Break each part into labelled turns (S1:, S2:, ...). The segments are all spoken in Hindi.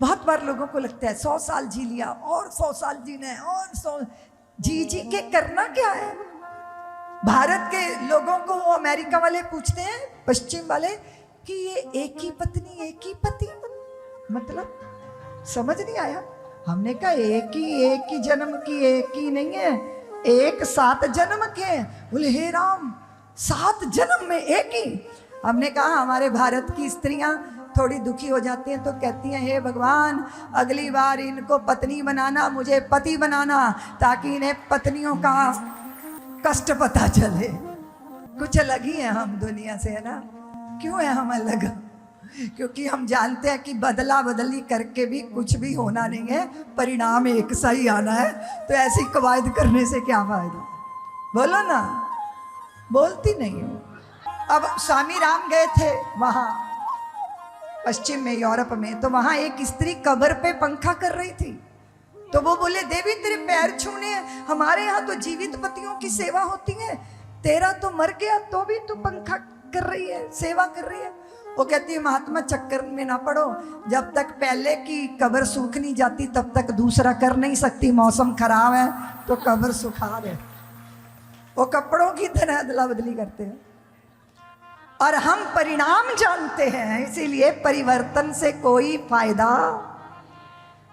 S1: बहुत बार लोगों को लगता है 100 साल जी लिया और 100 साल जीना है और 100 जी जी के करना क्या है। भारत के लोगों को वो अमेरिका वाले पूछते हैं, पश्चिम वाले, कि ये एक ही पत्नी एक ही पति, मतलब समझ नहीं आया। हमने कहा एक ही जन्म की, एक ही नहीं है, एक 7 जन्म के। बोले हे राम, 7 जन्म में एक ही। हमने कहा हमारे भारत की स्त्रियां थोड़ी दुखी हो जाती हैं तो कहती हैं हे भगवान, अगली बार इनको पत्नी बनाना, मुझे पति बनाना, ताकि इन्हें पत्नियों का कष्ट पता चले। कुछ अलग ही है हम दुनिया से, है ना। क्यों है हम अलग? क्योंकि हम जानते हैं कि बदला बदली करके भी कुछ भी होना नहीं है, परिणाम एक सा ही आना है। तो ऐसी कवायद करने से क्या फायदा? बोलो ना, बोलती नहीं हो। अब स्वामी राम गए थे वहां पश्चिम में, यूरोप में, तो वहां एक स्त्री कब्र पे पंखा कर रही थी। तो वो बोले देवी तेरे पैर छूने हैं, हमारे यहाँ तो जीवित पतियों की सेवा होती है, तेरा तो मर गया तो भी तू पंखा कर रही है, सेवा कर रही है। वो कहती है महात्मा चक्कर में ना पड़ो, जब तक पहले की कब्र सूख नहीं जाती तब तक दूसरा कर नहीं सकती। मौसम खराब है तो कब्र सुखा दे। वो कपड़ों की तरह अदला बदली करते हैं और हम परिणाम जानते हैं, इसीलिए परिवर्तन से कोई फायदा,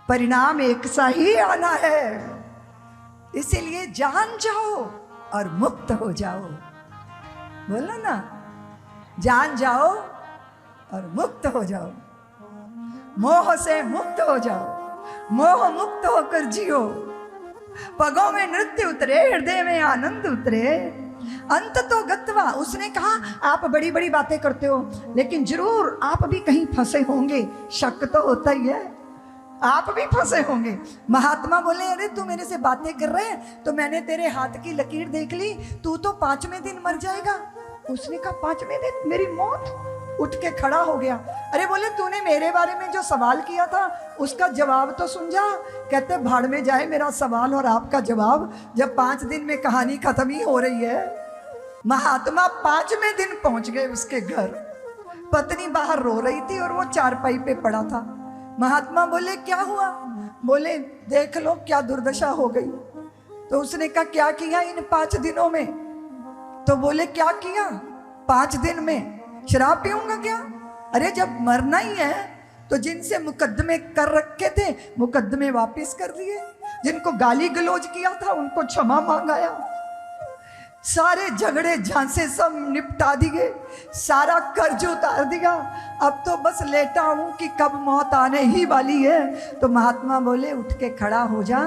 S1: परिणाम एक सा ही आना है। इसीलिए जान जाओ और मुक्त हो जाओ। बोलो ना, जान जाओ और मुक्त हो जाओ, मोह से मुक्त हो जाओ, मोह मुक्त होकर जियो। पगों में नृत्य उतरे, हृदय में आनंद उतरे, अंत तो गत्वा। उसने कहा आप बड़ी बड़ी बातें करते हो, लेकिन जरूर आप भी कहीं फंसे होंगे, शक तो होता ही है, आप भी फंसे होंगे। महात्मा बोले अरे तू मेरे से बातें कर रहे हैं तो मैंने तेरे हाथ की लकीर देख ली, तू तो 5वें दिन मर जाएगा। उसने कहा 5वें दिन मेरी मौत? उठ के खड़ा हो गया। अरे बोले तूने मेरे बारे में जो सवाल किया था उसका जवाब तो सुन जा। कहते भाड़ में जाए मेरा सवाल और आपका जवाब, जब 5 दिन में कहानी खत्म ही हो रही है। महात्मा 5वें दिन पहुंच गए उसके घर। पत्नी बाहर रो रही थी और वो चारपाई पे पड़ा था। महात्मा बोले क्या हुआ? बोले देख लो क्या दुर्दशा हो गई। तो उसने कहा क्या किया इन 5 दिनों में? तो बोले क्या किया 5 दिन में? शराब पीऊंगा क्या? अरे जब मरना ही है तो जिनसे मुकद्दमे कर रखे थे मुकद्दमे वापस कर दिए, जिनको गाली गलौज किया था उनको क्षमा मांगाया, सारे झगड़े झांसे सब निपटा दिए, सारा कर्ज उतार दिया। अब तो बस लेटा हूं कि कब मौत आने ही वाली है। तो महात्मा बोले उठ के खड़ा हो जा,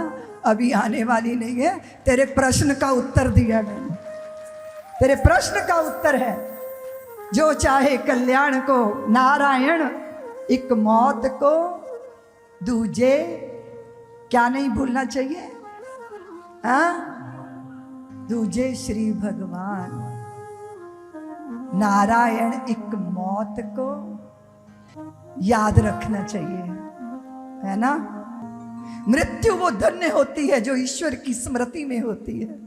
S1: अभी आने वाली नहीं है। तेरे प्रश्न का उत्तर दिया मैंने, तेरे प्रश्न का उत्तर है जो चाहे कल्याण को नारायण, एक मौत को दूजे। क्या नहीं भूलना चाहिए? हाँ, दूजे श्री भगवान नारायण, एक मौत को याद रखना चाहिए, है ना। मृत्यु वो धन्य होती है जो ईश्वर की स्मृति में होती है।